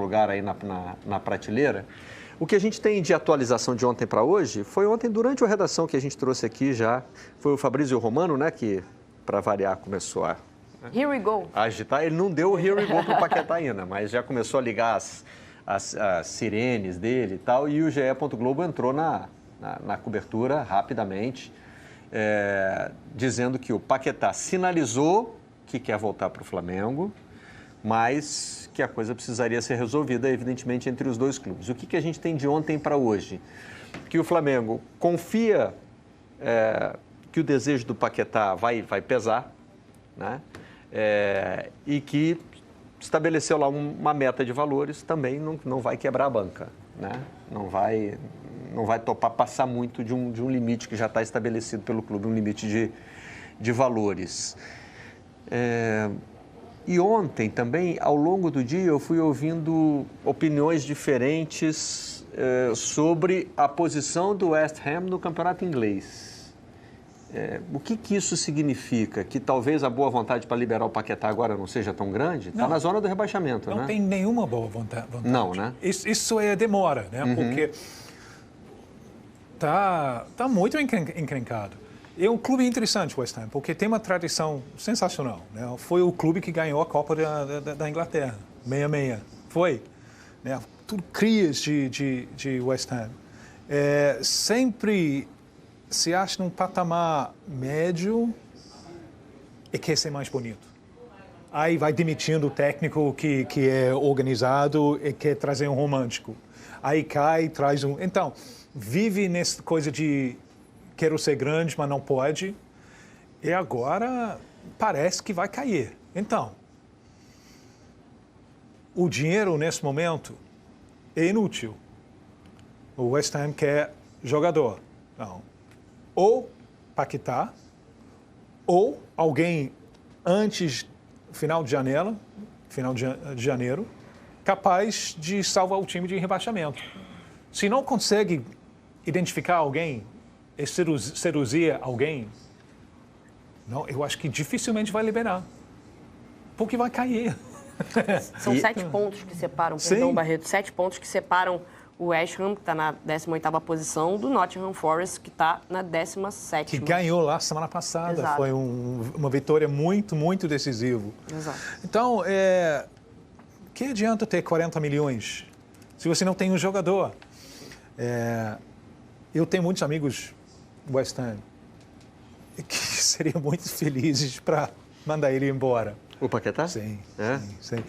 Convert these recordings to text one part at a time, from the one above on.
lugar aí na prateleira. O que a gente tem de atualização de ontem para hoje foi ontem, durante a redação que a gente trouxe aqui já, foi o Fabrício Romano, né, que, para variar, começou a Here we go. agitar. Ele não deu o here we go para o Paquetá ainda, mas já começou a ligar as sirenes dele e tal, e o GE. Globo entrou na cobertura rapidamente, dizendo que o Paquetá sinalizou que quer voltar para o Flamengo, mas que a coisa precisaria ser resolvida, evidentemente, entre os dois clubes. O que a gente tem de ontem para hoje? Que o Flamengo confia que o desejo do Paquetá vai pesar, né? E que estabeleceu lá uma meta de valores, também não vai quebrar a banca, né? Não vai topar passar muito de um limite que já está estabelecido pelo clube, um limite de valores. E ontem também, ao longo do dia, eu fui ouvindo opiniões diferentes sobre a posição do West Ham no campeonato inglês. O que isso significa? Que talvez a boa vontade para liberar o Paquetá agora não seja tão grande? Está na zona do rebaixamento, né? Não tem nenhuma boa vontade. Não, né? Isso é demora, né? Porque tá muito encrencado. É um clube interessante, o West Ham, porque tem uma tradição sensacional, né? Foi o clube que ganhou a Copa da Inglaterra, 66. Foi. Né? Tudo crias de West Ham. Sempre se acha num patamar médio e quer ser mais bonito. Aí vai demitindo o técnico que é organizado e quer trazer um romântico. Aí cai, traz um... Então, vive nessa coisa de quero ser grande, mas não pode. E agora parece que vai cair. Então, o dinheiro nesse momento é inútil. O West Ham quer jogador. Não. Ou Paquetá, ou alguém antes final de janeiro, capaz de salvar o time de rebaixamento. Se não consegue identificar alguém e seduzir alguém, não, eu acho que dificilmente vai liberar, porque vai cair. São 7 pontos que separam, perdão, Barreto, 7 pontos que separam o West Ham, que está na 18ª posição, do Nottingham Forest, que está na 17ª. Que ganhou lá semana passada. Exato. Foi uma vitória muito, muito decisiva. Exato. Então, que adianta ter 40 milhões se você não tem um jogador? Eu tenho muitos amigos West Ham que seriam muito felizes para mandar ele embora. O Paquetá? Sim, sim.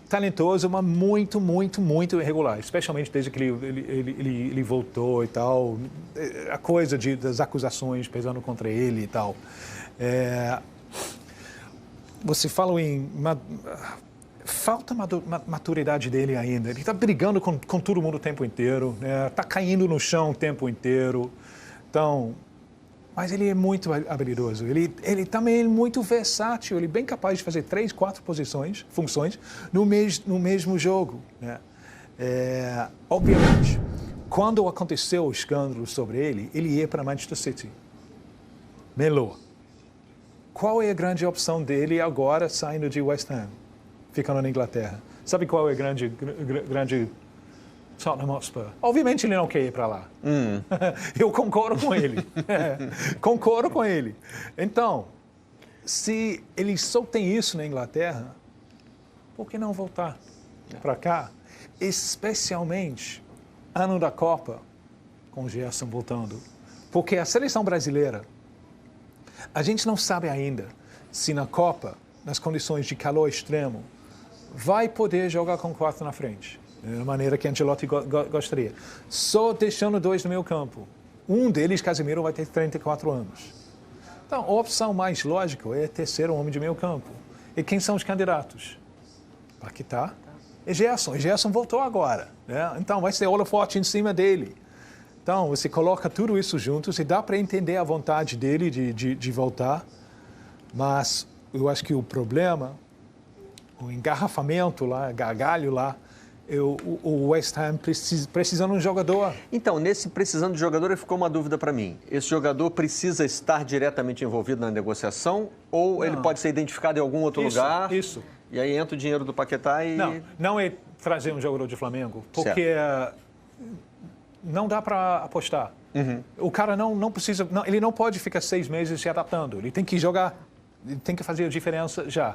Talentoso, mas muito, muito, muito irregular. Especialmente desde que ele voltou e tal. A coisa das acusações pesando contra ele e tal. Você fala em... falta maturidade dele ainda. Ele está brigando com todo mundo o tempo inteiro. Está caindo no chão o tempo inteiro. Então... Mas ele é muito habilidoso. Ele também é muito versátil. Ele é bem capaz de fazer 3, 4 funções no mesmo jogo. Né? Obviamente, quando aconteceu o escândalo sobre ele ia para Manchester City. Melou. Qual é a grande opção dele agora saindo de West Ham, ficando na Inglaterra? Sabe qual é a grande Tottenham Hotspur? Obviamente ele não quer ir para lá. Eu concordo com ele. Concordo com ele. Então, se ele só tem isso na Inglaterra, por que não voltar para cá? Especialmente ano da Copa, com o Gerson voltando. Porque a seleção brasileira, a gente não sabe ainda se na Copa, nas condições de calor extremo, vai poder jogar com 4 na frente. Da maneira que Ancelotti gostaria. Só deixando 2 no meio campo. Um deles, Casemiro, vai ter 34 anos. Então, a opção mais lógica é terceiro homem de meio campo. E quem são os candidatos? Paquetá e Gerson. E Gerson voltou agora. Né? Então, vai ser holofote em cima dele. Então, você coloca tudo isso juntos e dá para entender a vontade dele de voltar. Mas eu acho que o problema, o engarrafamento lá, gargalho lá, o West Ham precisando de um jogador. Então, nesse precisando de jogador, ficou uma dúvida para mim. Esse jogador precisa estar diretamente envolvido na negociação ou ele pode ser identificado em algum outro lugar? Isso. E aí entra o dinheiro do Paquetá e... Não é trazer um jogador de Flamengo, porque não dá para apostar. O cara não precisa, ele não pode ficar 6 meses se adaptando. Ele tem que jogar, ele tem que fazer a diferença já.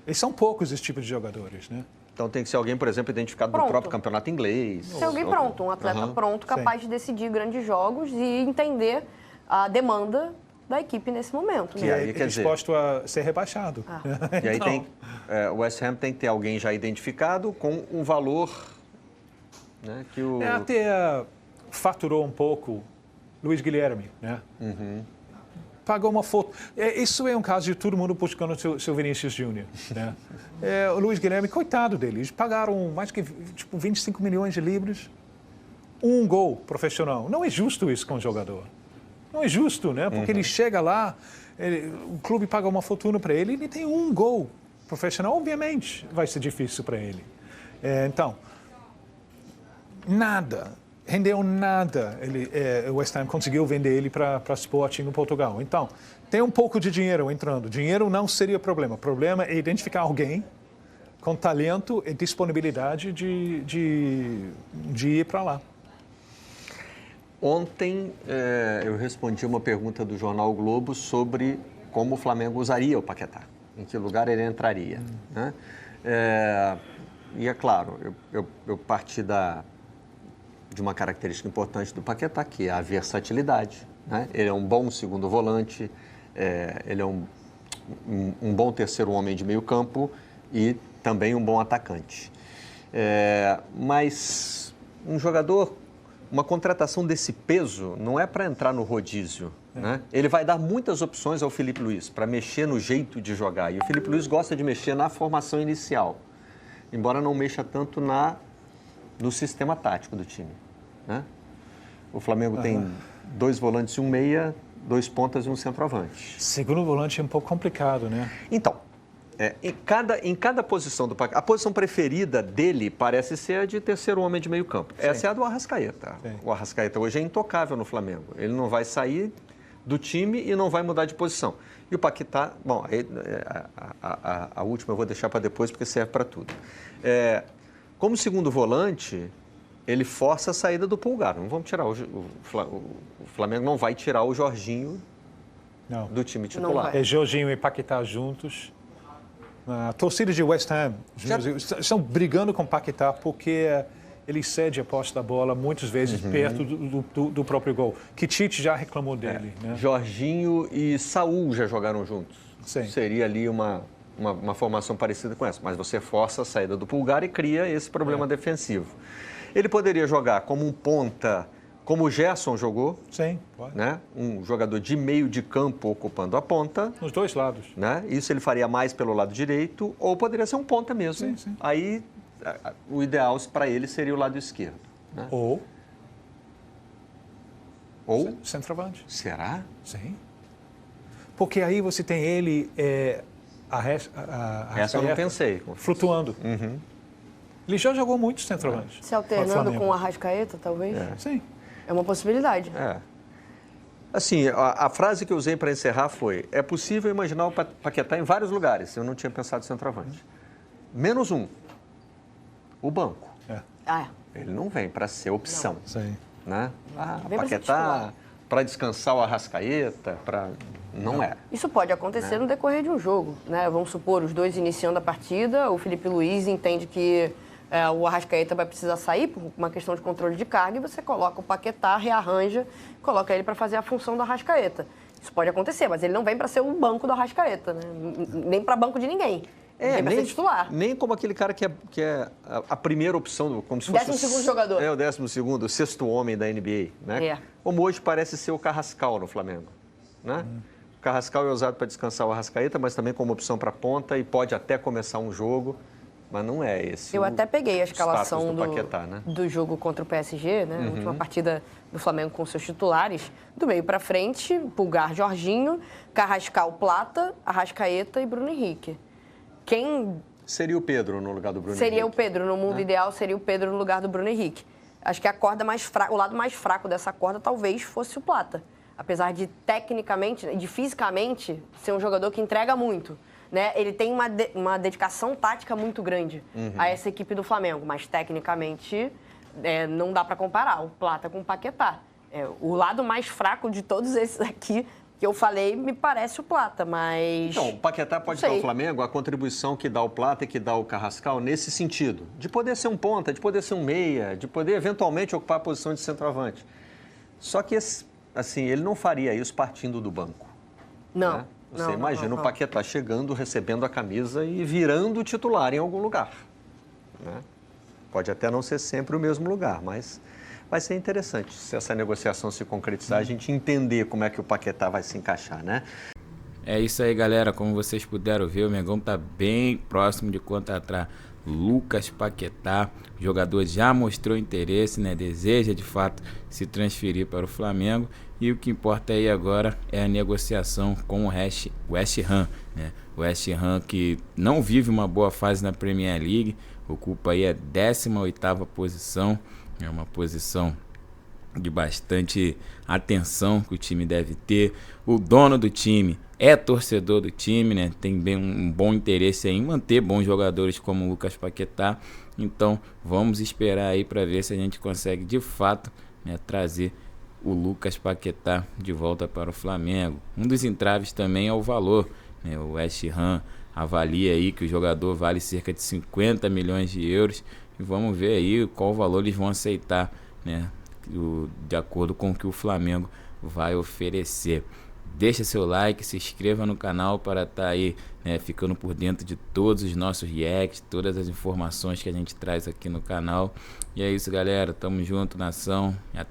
E são poucos esse tipo de jogadores, né? Então tem que ser alguém, por exemplo, identificado no próprio campeonato inglês. Ser alguém pronto, um atleta pronto, capaz de decidir grandes jogos e entender a demanda da equipe nesse momento. Que aí é disposto a ser rebaixado. E aí o West Ham tem que ter alguém já identificado com um valor, né, que o... Até faturou um pouco Luiz Guilherme, né? Pagou uma foto. Isso é um caso de todo mundo buscando o seu Vinícius Júnior, né? O Luiz Guilherme, coitado dele, eles pagaram mais que 25 milhões de libras, um gol profissional. Não é justo isso com o jogador. Não é justo, né? Porque ele chega lá, o clube paga uma fortuna para ele, ele tem um gol profissional, obviamente vai ser difícil para ele. Então, rendeu nada. O West Ham conseguiu vender ele para Sporting no Portugal. Então, tem um pouco de dinheiro entrando. Dinheiro não seria problema. O problema é identificar alguém com talento e disponibilidade de ir para lá. Ontem eu respondi uma pergunta do jornal o Globo sobre como o Flamengo usaria o Paquetá, em que lugar ele entraria. Né? E é claro, eu parti de uma característica importante do Paquetá, que é a versatilidade. Né? Ele é um bom segundo volante, ele é um bom terceiro homem de meio campo e também um bom atacante. Mas um jogador, uma contratação desse peso não é para entrar no rodízio. Né? Ele vai dar muitas opções ao Filipe Luís para mexer no jeito de jogar. E o Filipe Luís gosta de mexer na formação inicial, embora não mexa tanto no sistema tático do time. Né? O Flamengo tem 2 volantes e um meia, 2 pontas e um centroavante. Segundo volante é um pouco complicado, né? Então, em cada posição do Paquetá, a posição preferida dele parece ser a de terceiro homem de meio campo. Sim. Essa é a do Arrascaeta. Sim. O Arrascaeta hoje é intocável no Flamengo. Ele não vai sair do time e não vai mudar de posição. E o Paquetá, bom, a última eu vou deixar para depois porque serve para tudo. Como segundo volante, ele força a saída do Pulgar. Não vamos tirar o Flamengo não vai tirar o Jorginho do time titular. Jorginho e Paquetá juntos. A torcida de West Ham estão brigando com o Paquetá porque ele cede a posse da bola muitas vezes perto do próprio gol. Que Tite já reclamou dele. Né? Jorginho e Saúl já jogaram juntos. Sim. Seria ali uma formação parecida com essa. Mas você força a saída do Pulgar e cria esse problema defensivo. Ele poderia jogar como um ponta, como o Gerson jogou. Sim, pode. Né? Um jogador de meio de campo ocupando a ponta. Nos dois lados. Né? Isso ele faria mais pelo lado direito, ou poderia ser um ponta mesmo. Sim. Aí, o ideal para ele seria o lado esquerdo. Né? Ou centroavante. Será? Sim. Porque aí você tem ele, essa eu não pensei. Flutuando. Ele já jogou muito centroavante. Se alternando com o Arrascaeta, talvez? Sim. É uma possibilidade. Assim, a frase que eu usei para encerrar foi: é possível imaginar o Paquetá em vários lugares. Eu não tinha pensado em centroavante. Menos um. O banco. Ele não vem para ser opção. Sim. Né? Paquetá para descansar o Arrascaeta, não é. Isso pode acontecer no decorrer de um jogo. Né? Vamos supor, os dois iniciando a partida, o Filipe Luís entende que o Arrascaeta vai precisar sair por uma questão de controle de carga e você coloca o Paquetá, rearranja, coloca ele para fazer a função do Arrascaeta. Isso pode acontecer, mas ele não vem para ser o banco do Arrascaeta, né? Nem para banco de ninguém. Ele vem para ser titular. Nem como aquele cara que é a primeira opção, como se fosse 12º jogador. O 12º, o sexto homem da NBA. Né? Como hoje parece ser o Carrascal no Flamengo. Né? O Carrascal é usado para descansar o Arrascaeta, mas também como opção para ponta e pode até começar um jogo. Mas não é esse. Eu até peguei a escalação do Paquetá, né? do jogo contra o PSG, né? A última partida do Flamengo com seus titulares. Do meio para frente, Pulgar, Jorginho, Carrascal, Plata, Arrascaeta e Bruno Henrique. Quem... Seria o Pedro no lugar do Bruno Henrique? Seria o Pedro. No mundo ideal, seria o Pedro no lugar do Bruno Henrique. Acho que a corda mais fraca, o lado mais fraco dessa corda talvez fosse o Plata. Apesar de, tecnicamente e de fisicamente, ser um jogador que entrega muito. né? Ele tem uma dedicação tática muito grande a essa equipe do Flamengo, mas tecnicamente não dá para comparar o Plata com o Paquetá. O lado mais fraco de todos esses aqui que eu falei me parece o Plata, mas... Então, o Paquetá pode dar ao Flamengo a contribuição que dá o Plata e que dá o Carrascal nesse sentido, de poder ser um ponta, de poder ser um meia, de poder eventualmente ocupar a posição de centroavante. Só que, assim, ele não faria isso partindo do banco. Não. Né? Você imagina o Paquetá chegando, recebendo a camisa e virando titular em algum lugar. Né? Pode até não ser sempre o mesmo lugar, mas vai ser interessante se essa negociação se concretizar, a gente entender como é que o Paquetá vai se encaixar, né? É isso aí, galera. Como vocês puderam ver, o Mengão está bem próximo de contratar Lucas Paquetá. O jogador já mostrou interesse, né? Deseja de fato se transferir para o Flamengo. E o que importa aí agora é a negociação com o West Ham, né? O West Ham que não vive uma boa fase na Premier League, ocupa aí a 18ª posição, é uma posição de bastante atenção que o time deve ter. O dono do time é torcedor do time, né? Tem bem um bom interesse em manter bons jogadores como o Lucas Paquetá. Então vamos esperar aí para ver se a gente consegue de fato, né, trazer o Lucas Paquetá de volta para o Flamengo. Um dos entraves também é o valor, né? O West Ham avalia aí que o jogador vale cerca de 50 milhões de euros e vamos ver aí qual valor eles vão aceitar, né? De acordo com o que o Flamengo vai oferecer. Deixa seu like, se inscreva no canal para estar aí, né, ficando por dentro de todos os nossos reacts, todas as informações que a gente traz aqui no canal. E é isso, galera. Tamo junto, nação. Até